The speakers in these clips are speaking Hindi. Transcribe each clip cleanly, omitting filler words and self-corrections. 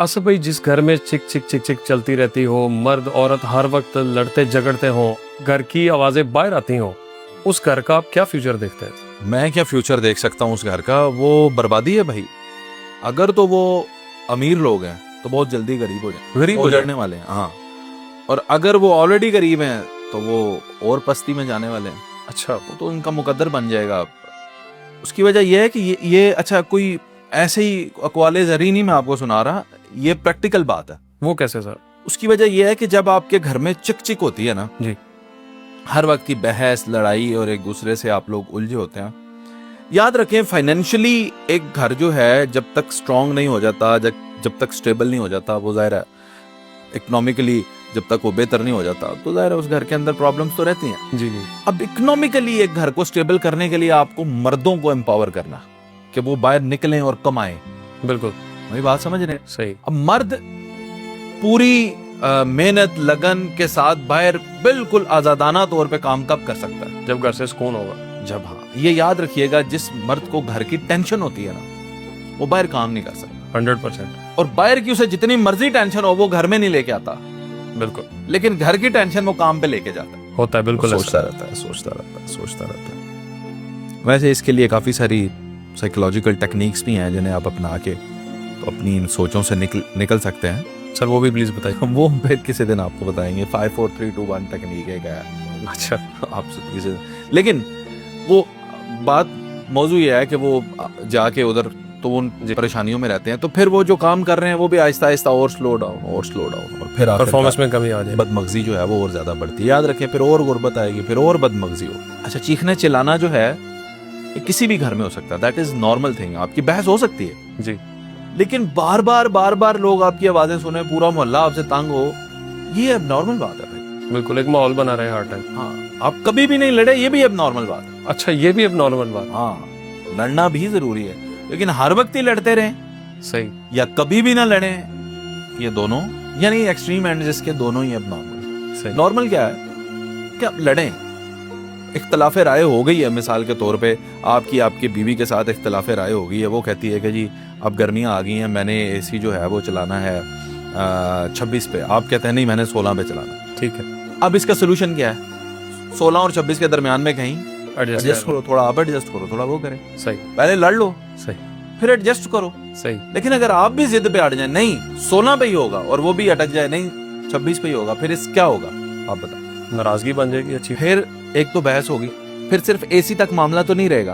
असद भाई, जिस घर में चिक चिक चिक चिक चलती रहती हो, मर्द औरत हर वक्त लड़ते झगड़ते हो, घर की आवाजें बाहर आती हो, उस घर का आप क्या फ्यूचर देखते हैं? मैं क्या फ्यूचर देख सकता हूँ उस घर का? वो बर्बादी है भाई। अगर तो वो अमीर लोग हैं तो बहुत जल्दी गरीब हो जाए, गरीब हो जाने वाले हैं। हाँ, और अगर वो ऑलरेडी गरीब हैं तो वो और पस्ती में जाने वाले हैं। अच्छा, वो तो उनका मुकद्दर बन जाएगा। उसकी वजह यह है कि ये अच्छा, कोई ऐसे ही अक़वाले ज़री नहीं मैं आपको सुना रहा, ये प्रैक्टिकल बात है। वो कैसे सर? उसकी वजह यह है कि जब आपके घर में चिक चिक होती है ना जी, हर वक्त की बहस लड़ाई और एक दूसरे से आप लोग उलझे होते हैं। याद रखें, फाइनेंशियली एक घर जो है जब तक स्ट्रांग नहीं हो जाता, जब तक स्टेबल नहीं हो जाता, वो जाहिर है इकोनॉमिकली जब तक वो बेहतर नहीं हो जाता, तो जाहिर है उस घर के अंदर प्रॉब्लम्स तो रहती हैं। जी जी। अब इकोनॉमिकली एक घर को स्टेबल करने के लिए आपको मर्दों को एम्पावर करना कि वो बाहर निकलें और कमाएं। बिल्कुल वही बात समझ रहे हैं? सही। अब मर्द पूरी मेहनत लगन के साथ बाहर बिल्कुल आजादाना तौर पे काम कब कर सकता है? जब घर से सुकून होगा। जब, हाँ, ये याद रखिएगा, जिस मर्द को घर की टेंशन होती है ना, वो बाहर काम नहीं कर सकता। 100%। और बाहर की उसे जितनी मर्जी टेंशन हो वो घर में नहीं लेके आता, बिल्कुल। लेकिन घर की टेंशन वो काम पे लेके जाता है। होता है, बिल्कुल सोचता रहता है, सोचता रहता है, सोचता रहता है। वैसे इसके लिए काफी सारी साइकोलॉजिकल टेक्निक्स भी हैं जिन्हें आप अपना के तो अपनी इन सोचों से निकल सकते हैं। सर वो भी प्लीज बताइए। वो फिर किसी दिन आपको बताएंगे। 5 4 3 2 1 टेक्निक है क्या? अच्छा, आप किसी, लेकिन वो बात मौजू ये है कि वो जाके उधर तो उन परेशानियों में रहते हैं, तो फिर वो जो काम कर रहे हैं वो भी आहिस्ता आहिस्ता और स्लो डाउन और फिर परफॉर्मेंस में कमी आ जाए, बदमगजी जो है वो और ज्यादा बढ़ती है। याद रखें, फिर और गुर्बत आएगी, फिर और बदमगजी हो। अच्छा, चीखने चिल्लाना जो है ये किसी भी घर में हो सकता है, दैट इज नॉर्मल थिंग। आपकी बहस हो सकती है जी, लेकिन बार बार लोग आपकी आवाजें सुने, पूरा मोहल्ला आपसे तंग हो, ये अब नॉर्मल बात है भाई। बिल्कुल एक माहौल बना रहे हैं हर टाइम। हाँ, आप कभी भी नहीं लड़े, ये भी अब नॉर्मल बात है। अच्छा, ये भी अब नॉर्मल बात। हाँ, लड़ना भी जरूरी है, लेकिन हर वक्त ही लड़ते रहें सही, या कभी भी ना लड़े, ये दोनों यानी एक्सट्रीम एंड जिसके दोनों ही अब नॉर्मल। सही। नॉर्मल क्या है कि आप लड़ें, इख्तलाफे राय हो गई है। मिसाल के तौर पे आपकी बीवी के साथ इख्तलाफे राय हो गई है। वो कहती है कि जी अब गर्मियाँ आ गई हैं, मैंने एसी जो है वो चलाना है 26 पे, आप कहते हैं नहीं मैंने 16 पे चलाना। ठीक है, अब इसका सोल्यूशन क्या है? 16 और 26 के दरमियान में कहीं एडजस्ट करो, थोड़ा आप एडजस्ट करो, थोड़ा वो करें। सही, पहले लड़ लो, सही, फिर एडजस्ट करो। सही। लेकिन अगर आप भी जिद पे अड़ जाए, नहीं 16 पे ही होगा, और वो भी अटक जाए नहीं 26 पे ही होगा, फिर इस क्या होगा आप बताएं? नाराजगी बन जाएगी। अच्छी। फिर एक तो बहस होगी, फिर सिर्फ एसी तक मामला तो नहीं रहेगा,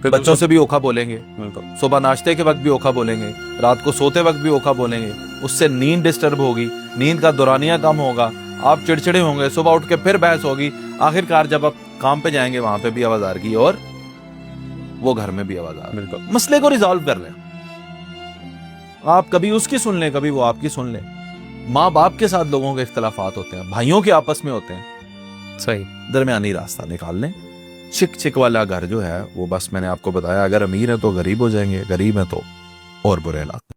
फिर बच्चों से भी ओखा बोलेंगे, बिल्कुल। सुबह नाश्ते के वक्त भी ओखा बोलेंगे, रात को सोते वक्त भी ओखा बोलेंगे, उससे नींद डिस्टर्ब होगी, नींद का दौरानिया कम होगा, आप चिड़चिड़े होंगे, सुबह उठ के फिर बहस होगी। आखिरकार जब आप काम पे जाएंगे वहां पे भी आवाज़ारगी और वो घर में भी आवाज़ार। बिल्कुल। मसले को रिजॉल्व कर लें, आप कभी उसकी सुन लें, कभी वो आपकी सुन लें। माँ बाप के साथ लोगों के इख्तलाफात होते हैं, भाइयों के आपस में होते हैं, सही, दरमियानी रास्ता निकाल लें। चिक चिक वाला घर जो है वो, बस मैंने आपको बताया, अगर अमीर है तो गरीब हो जाएंगे, गरीब है तो और बुरे हालात।